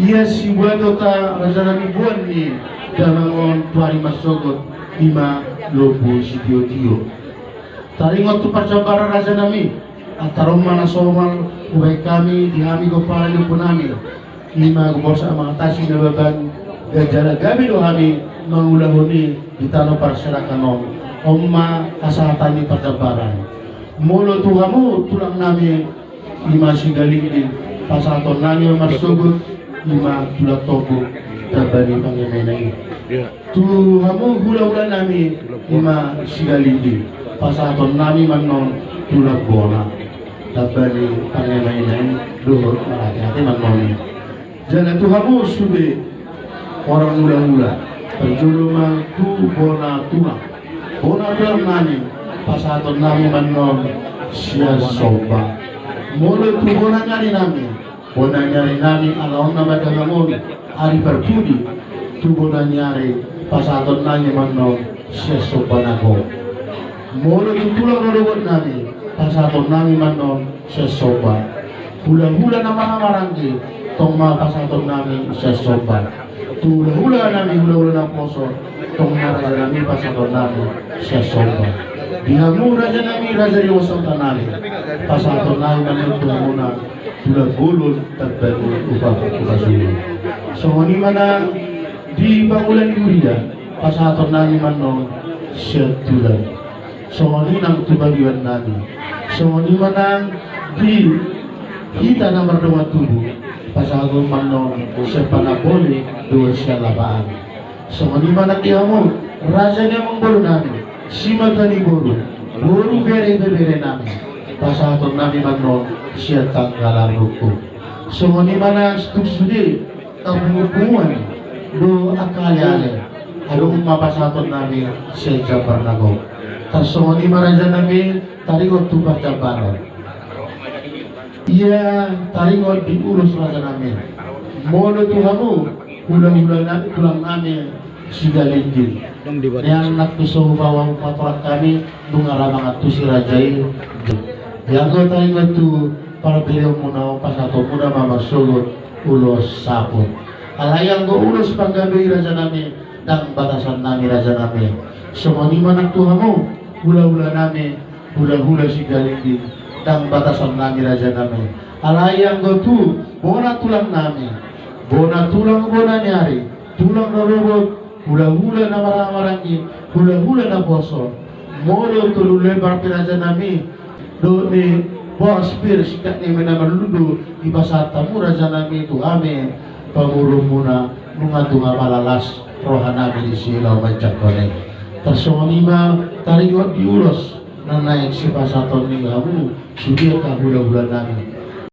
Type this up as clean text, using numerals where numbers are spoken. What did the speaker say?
Iya si buat ta raja nami buan ni damangon tuari masogot ima lobo si tio. Taringot tu percobaan raja nami antara mana somal ubai kami dihami gopala lupo nami ima gobosa mengatasi beban gajara gabi do kami mengulahuni di tanah perserakanon omma kasahatan di percabaran mulu tuhamu tulang nami ima sigalingin pasaton nami masugut ima tulak tobu tabani pangemenai tuhamu hula-hula nami ima sigalingin pasaton nami manon tulak bola tabani pangemenai duhur hati manon jangan tuhamu sube orang mula-mula perjulungan tu bona tulang nani pasaton nami manon sia soba mulu tu bona nyari nami alaon nama dagamon ari pertudi tu bona nyari pasaton nami manon sia soba nago mulu tu tulang robot nami pasaton nami manon sia soba hula-hula nama marangki tongma pasaton nami sia soba hula nami hula poso tongma raja nami pasaton nami sia soba dihamu raja nami raja diwasang tanali pasaton nami manon tulamuna tula gulul tagbagi upah sulit so ni mana di bangulan Yuria pasaton nami manon sia tulang so ni nang tubagiwan nami so ni mana di kita na berdoa tubuh pasagon manon sepana boleh dua syalabaan so ni mana kiamu raja ni mengbolu nami sima tani bolu bere nami pasagon nami manon siya tanggalan ruku so ni mana sudi kabubuan do akali-ali alung mapasaton nami siya jabar nago so ni maraja nami tarigot tu percabaran iya taringot diurus raja nami mono tuhamu ulang-ulang tulang nami sigalingin yang nak tusuh bawang patorak kami nungara mga tusi rajai yang ko taringot tu para beliau munao pasato muna mamasugot ulos sapot alayang ko ulos panggabi raja nami dan batasan nami raja nami semua manak tuhamu hula-hula nami hula-hula sigalingin dan batasan nami raja nami alayang go tu bona tulang nami bona nyari tulang na robot hula-hula na maramarangi hula-hula na poso molo tulule barpi raja nami do ni bos pir sikat ni menamaluludu ibasata mu raja nami itu ame pangurung muna nunga malalas roha nami di silaw mancakone tersonima taringot diulos na naik si pasaton ni kamu sudah ka hula-hula nami